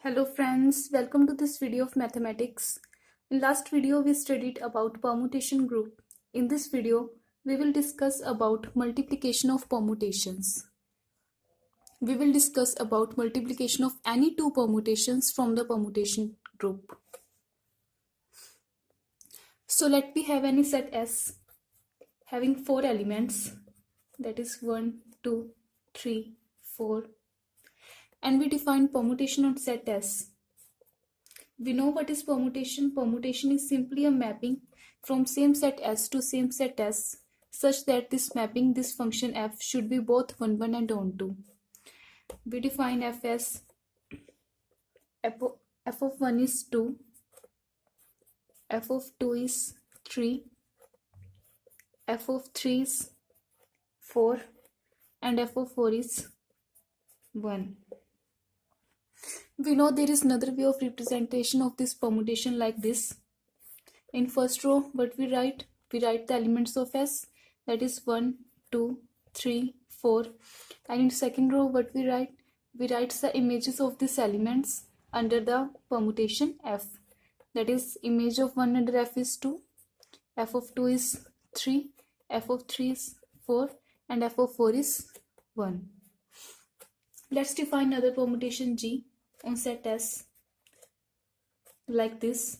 Hello friends, welcome to this video of mathematics. In last video we studied about permutation group. In this video we will discuss about multiplication of permutations. We will discuss about multiplication of any two permutations from the permutation group. So let me have any set S having 4 elements, that is 1, 2, 3, 4, and we define permutation on set S. We know what is permutation. Permutation is simply a mapping from same set S to same set S such that this mapping, this function f, should be both 1, 1 and onto. We define f as f of 1 is 2, f of 2 is 3, f of 3 is 4, and f of 4 is 1. We know there is another way of representation of this permutation like this. In first row, what we write? We write the elements of S, that is 1, 2, 3, 4. And in second row, what we write? We write the images of these elements under the permutation F. That is, image of 1 under F is 2, F of 2 is 3, F of 3 is 4, and F of 4 is 1. Let's define another permutation G on set S like this.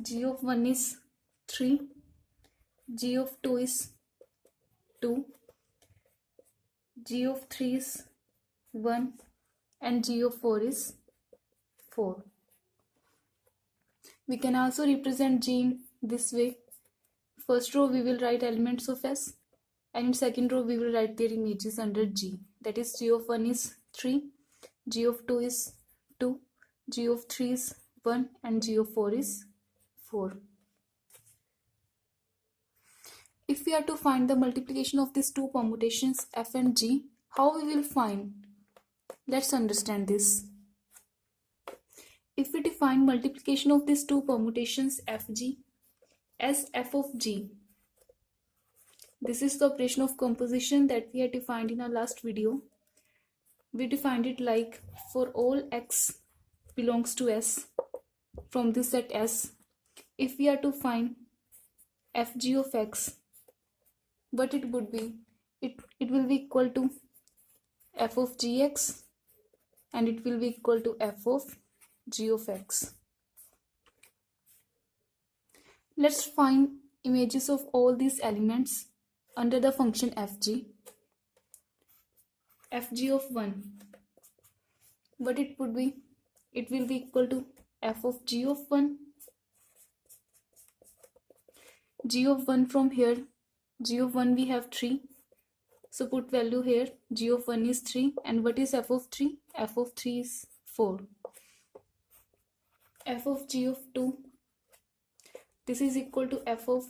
G of 1 is 3, G of 2 is 2, G of 3 is 1, and G of 4 is 4. We can also represent G in this way. First row we will write elements of S, and in second row we will write their images under G. That is, G of 1 is 3, G of 2 is 2, G of 3 is 1, and G of 4 is 4. If we are to find the multiplication of these two permutations F and G, how we will find? Let's understand this. If we define multiplication of these two permutations Fg as f of g, this is the operation of composition that we had defined in our last video. We defined it like, for all x belongs to S from this set S, if we are to find fg of x, what it would be? It will be equal to f of gx, and it will be equal to f of g of x. Let's find images of all these elements under the function fg. Fg of 1, what it would be? It will be equal to f of g of 1. G of 1 from here, g of 1 we have 3, so put value here. G of 1 is 3, and what is f of 3? F of 3 is 4. F of g of 2, this is equal to f of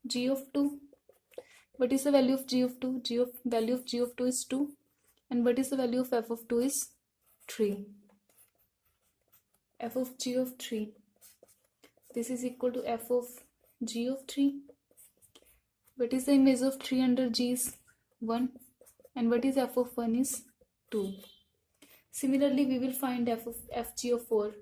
g of 2. What is the value of g of 2? Value of g of 2 is 2, and what is the value of f of 2 is 3. F of g of 3, this is equal to f of g of 3. What is the image of 3 under g is 1, and what is f of 1 is 2. Similarly, we will find f of fg of 4.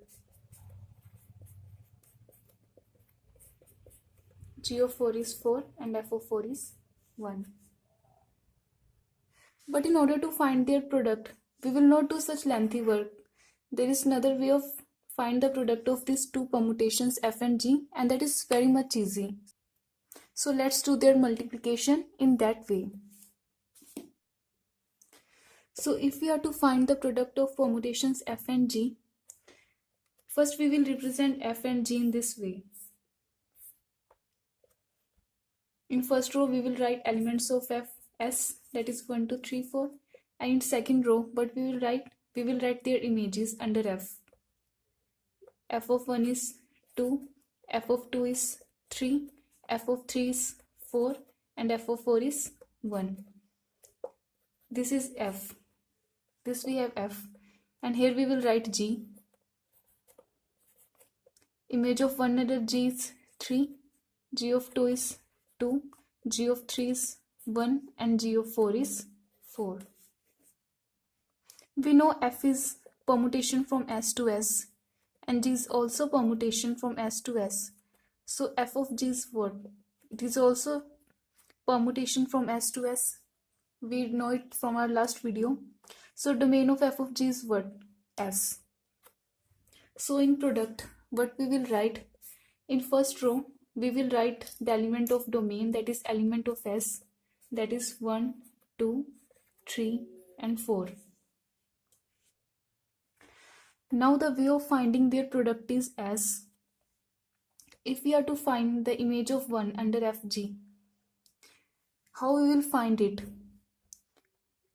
G of 4 is 4, and f of 4 is 1. But in order to find their product, we will not do such lengthy work. There is another way of find the product of these two permutations f and g, and that is very much easy. So let's do their multiplication in that way. So if we are to find the product of permutations f and g, first we will represent f and g in this way. In first row we will write elements of f s, that is 1, 2, 3, 4, and in second row what we will write? We will write their images under f. F of 1 is 2, f of 2 is 3, f of 3 is 4, and f of 4 is 1. This is f. This we have f, and here we will write g. Image of 1 under g is 3, g of 2 is 2, g of 3 is 1, and g of 4 is 4. We know f is permutation from S to S, and G is also permutation from S to S. So f of G is what? It is also permutation from S to S. We know it from our last video. So domain of f of G is what? S. So in product, what we will write? In first row, we will write the element of domain, that is element of S, that is 1, 2, 3 and 4. Now the way of finding their product is as, if we are to find the image of 1 under Fg, how we will find it?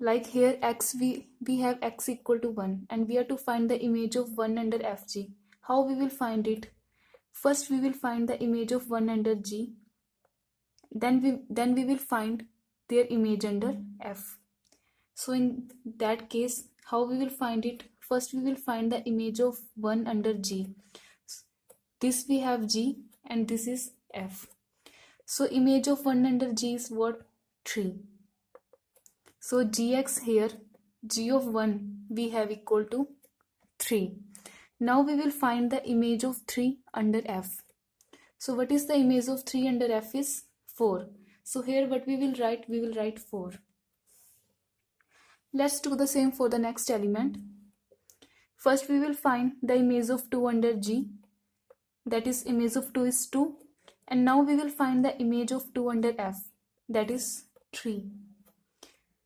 Like here x, we have x equal to 1 and we are to find the image of 1 under Fg. How we will find it? First we will find the image of 1 under G, then we will find their image under F. So in that case, how we will find it? First we will find the image of 1 under G. This we have G and this is F. So image of 1 under G is what? 3. So Gx here, G of 1 we have equal to 3. Now we will find the image of 3 under F. So what is the image of 3 under F is 4. So here what we will write? We will write 4. Let's do the same for the next element. First we will find the image of 2 under G, that is image of 2 is 2, and now we will find the image of 2 under F, that is 3.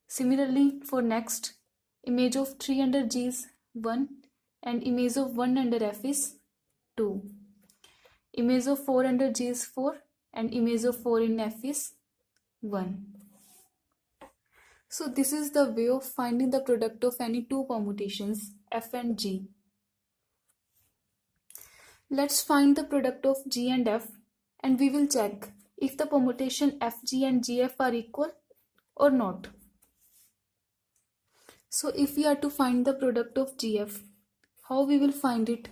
Similarly for next, image of 3 under G is 1 and image of 1 under F is 2. Image of 4 under G is 4 and image of 4 in F is 1. So this is the way of finding the product of any two permutations F and G. Let's find the product of G and F and we will check if the permutation FG and GF are equal or not. So if we are to find the product of GF, how we will find it?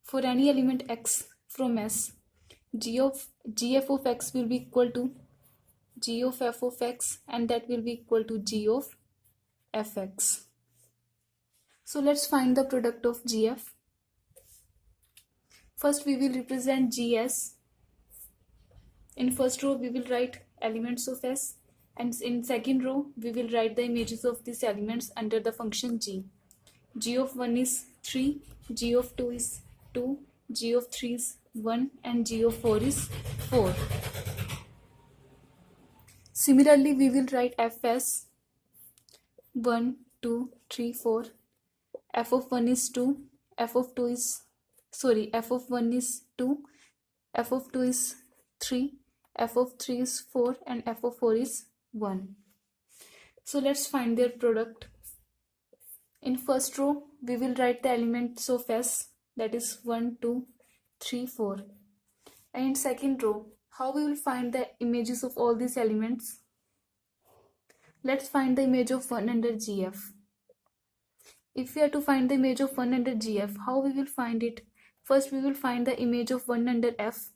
For any element x from S, GF of x will be equal to G of f of x and that will be equal to G of fx. So let's find the product of GF. First we will represent G as, in first row we will write elements of S and in second row we will write the images of these elements under the function G. G of 1 is 3, G of 2 is 2, G of 3 is 1 and G of 4 is 4. Similarly, we will write F as 1, 2, 3, 4. F of 1 is 2, F of 1 is 2, F of 2 is 3, F of 3 is 4 and F of 4 is 1. So let's find their product. In first row, we will write the elements of S, that is 1, 2, 3, 4. And in second row, how we will find the images of all these elements? Let's find the image of 1 under GF. If we are to find the image of 1 under GF, how we will find it? First we will find the image of 1 under F,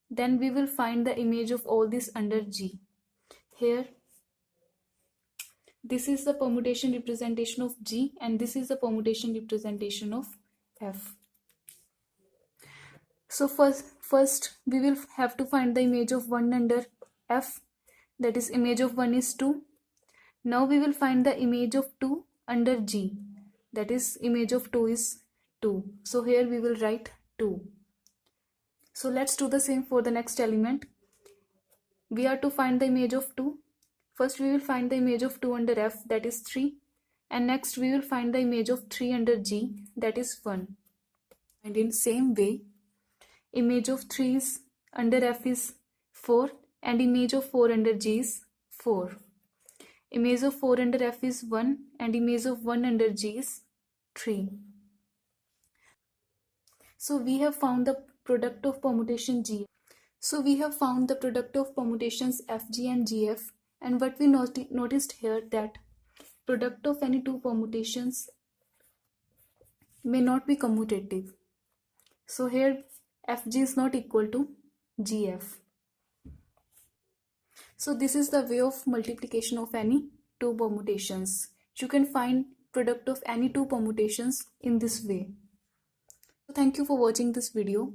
then we will find the image of all this under G. Here, this is the permutation representation of G and this is the permutation representation of F. So first we will have to find the image of 1 under F, that is image of 1 is 2. Now we will find the image of 2 under G, that is image of 2 is 2. So here we will write 2. So let's do the same for the next element. We are to find the image of 2. First we will find the image of 2 under F, that is 3. And next we will find the image of 3 under G, that is 1. And in same way, image of 3 is under F is 4 and image of 4 under G is 4. Image of 4 under F is 1 and image of 1 under G is 3. So we have found the product of permutation G. So we have found the product of permutations FG and GF, and what we noticed here that product of any two permutations may not be commutative. So here FG is not equal to GF. So this is the way of multiplication of any two permutations. You can find product of any two permutations in this way. Thank you for watching this video.